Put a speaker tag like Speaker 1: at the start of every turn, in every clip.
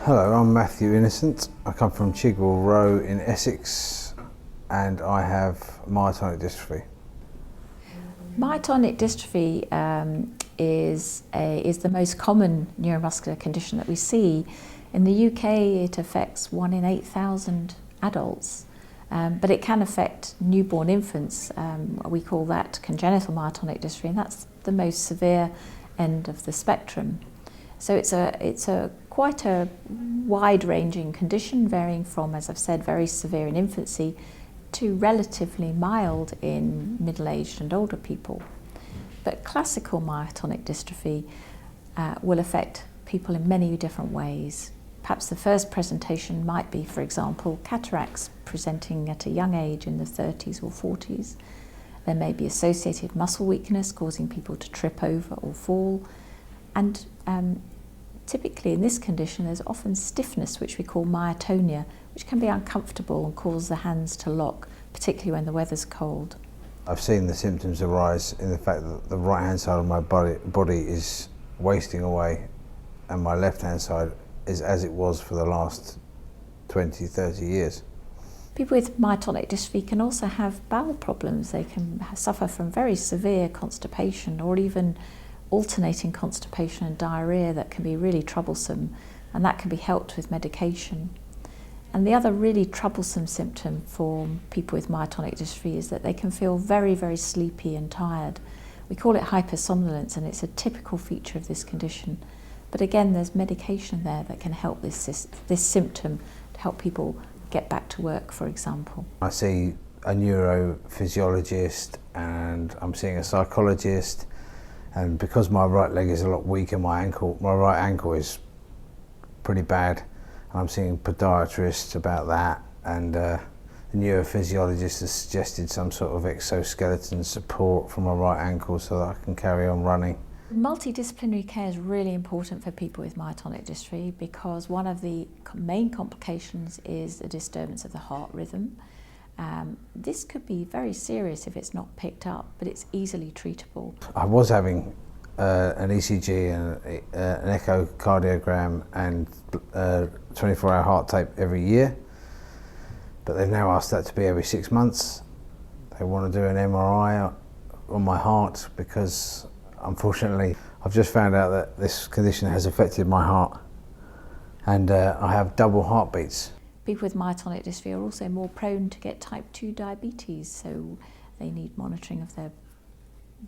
Speaker 1: Hello, I'm Matthew Innocent. I come from Chigwell Row in Essex and I have myotonic dystrophy.
Speaker 2: Myotonic dystrophy is the most common neuromuscular condition that we see. In the UK it affects 1 in 8,000 adults, but it can affect newborn infants. We call that congenital myotonic dystrophy, and that's the most severe end of the spectrum. So it's quite a wide-ranging condition, varying from, as I've said, very severe in infancy to relatively mild in middle-aged and older people. But classical myotonic dystrophy will affect people in many different ways. Perhaps the first presentation might be, for example, cataracts presenting at a young age in the 30s or 40s. There may be associated muscle weakness causing people to trip over or fall. And typically in this condition there's often stiffness, which we call myotonia, which can be uncomfortable and cause the hands to lock, particularly when the weather's cold.
Speaker 1: I've seen the symptoms arise in the fact that the right hand side of my body is wasting away and my left hand side is as it was for the last 20-30 years.
Speaker 2: People with myotonic dystrophy can also have bowel problems. They can suffer from very severe constipation or even alternating constipation and diarrhea that can be really troublesome, and that can be helped with medication. And the other really troublesome symptom for people with myotonic dystrophy is that they can feel very, very sleepy and tired. We call it hypersomnolence, and it's a typical feature of this condition. But again, there's medication there that can help this symptom to help people get back to work, for example. I
Speaker 1: see a neurophysiologist and I'm seeing a psychologist, and because my right leg is a lot weaker, my right ankle is pretty bad. I'm seeing podiatrists about that, and the neurophysiologist has suggested some sort of exoskeleton support for my right ankle so that I can carry on running.
Speaker 2: Multidisciplinary care is really important for people with myotonic dystrophy because one of the main complications is a disturbance of the heart rhythm. This could be very serious if it's not picked up, but it's easily treatable.
Speaker 1: I was having an ECG and an echocardiogram and 24-hour heart tape every year, but they've now asked that to be every 6 months. They want to do an MRI on my heart because unfortunately I've just found out that this condition has affected my heart, and I have double heartbeats.
Speaker 2: People with myotonic dystrophy are also more prone to get type 2 diabetes, so they need monitoring of their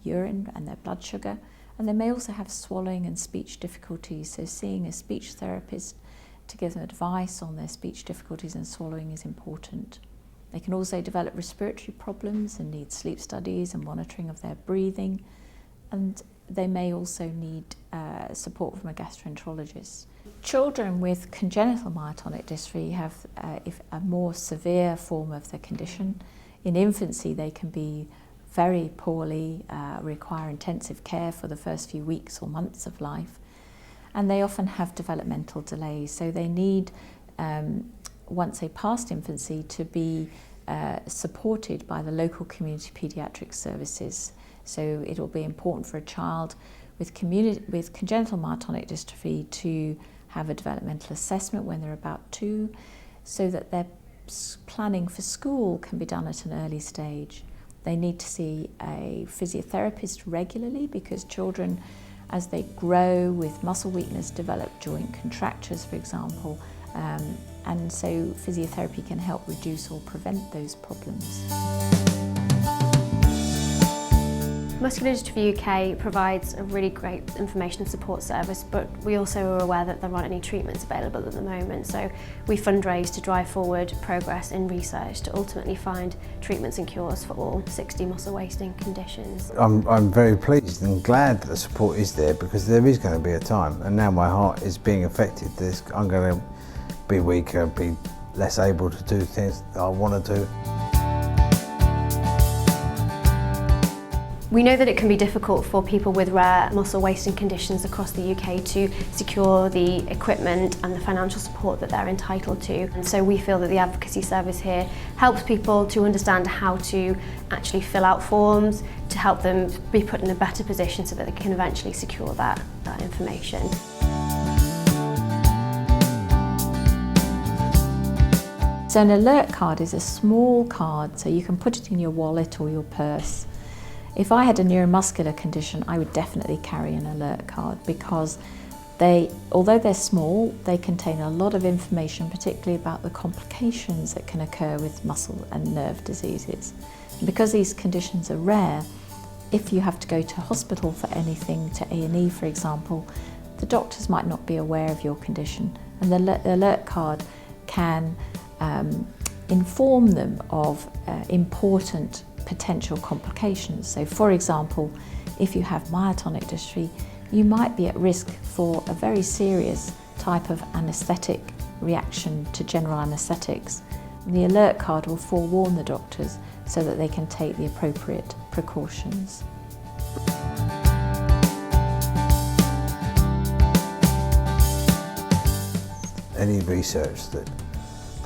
Speaker 2: urine and their blood sugar, and they may also have swallowing and speech difficulties, so seeing a speech therapist to give them advice on their speech difficulties and swallowing is important. They can also develop respiratory problems and need sleep studies and monitoring of their breathing, and they may also need support from a gastroenterologist. Children with congenital myotonic dystrophy have a more severe form of the condition. In infancy they can be very poorly, require intensive care for the first few weeks or months of life, and they often have developmental delays, so they need, once they passed infancy, to be supported by the local community paediatric services. So it will be important for a child with congenital myotonic dystrophy to have a developmental assessment when they're about 2, so that their planning for school can be done at an early stage. They need to see a physiotherapist regularly because children, as they grow with muscle weakness, develop joint contractures, for example, and so physiotherapy can help reduce or prevent those problems.
Speaker 3: Muscular Dystrophy UK provides a really great information and support service, but we also are aware that there aren't any treatments available at the moment, so we fundraise to drive forward progress in research to ultimately find treatments and cures for all 60 muscle wasting conditions.
Speaker 1: I'm very pleased and glad that the support is there, because there is going to be a time, and now my heart is being affected. I'm going to be weaker, be less able to do things that I want to do.
Speaker 3: We know that it can be difficult for people with rare muscle wasting conditions across the UK to secure the equipment and the financial support that they're entitled to. And so we feel that the advocacy service here helps people to understand how to actually fill out forms, to help them be put in a better position so that they can eventually secure that information.
Speaker 2: So an alert card is a small card, so you can put it in your wallet or your purse. If I had a neuromuscular condition, I would definitely carry an alert card because although they're small, they contain a lot of information, particularly about the complications that can occur with muscle and nerve diseases. And because these conditions are rare, if you have to go to hospital for anything, to A&E for example, the doctors might not be aware of your condition, and the alert card can inform them of important potential complications. So for example, if you have myotonic dystrophy, you might be at risk for a very serious type of anaesthetic reaction to general anaesthetics. And the alert card will forewarn the doctors so that they can take the appropriate precautions.
Speaker 1: Any research that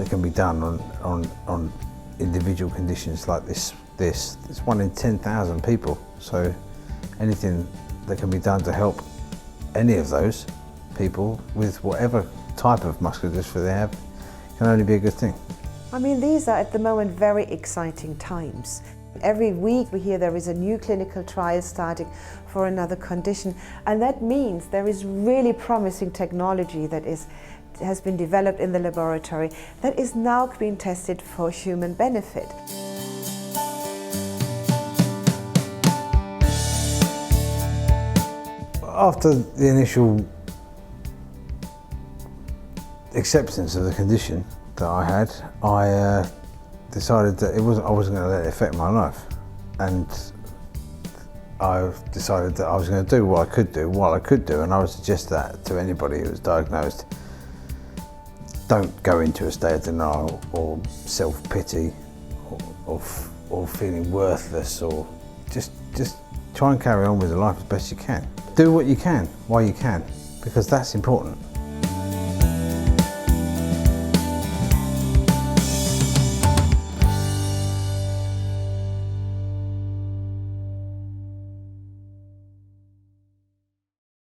Speaker 1: can be done on individual conditions like this, it's 1 in 10,000 people. So anything that can be done to help any of those people with whatever type of muscular dystrophy they have can only be a good thing.
Speaker 4: I mean, these are at the moment very exciting times. Every week we hear there is a new clinical trial starting for another condition, and that means there is really promising technology that has been developed in the laboratory that is now being tested for human benefit.
Speaker 1: After the initial acceptance of the condition that I had, I decided that I wasn't going to let it affect my life, and I decided that I was going to do what I could do while I could do, and I would suggest that to anybody who was diagnosed. Don't go into a state of denial or self-pity or feeling worthless, or just try and carry on with your life as best you can. Do what you can while you can, because that's important.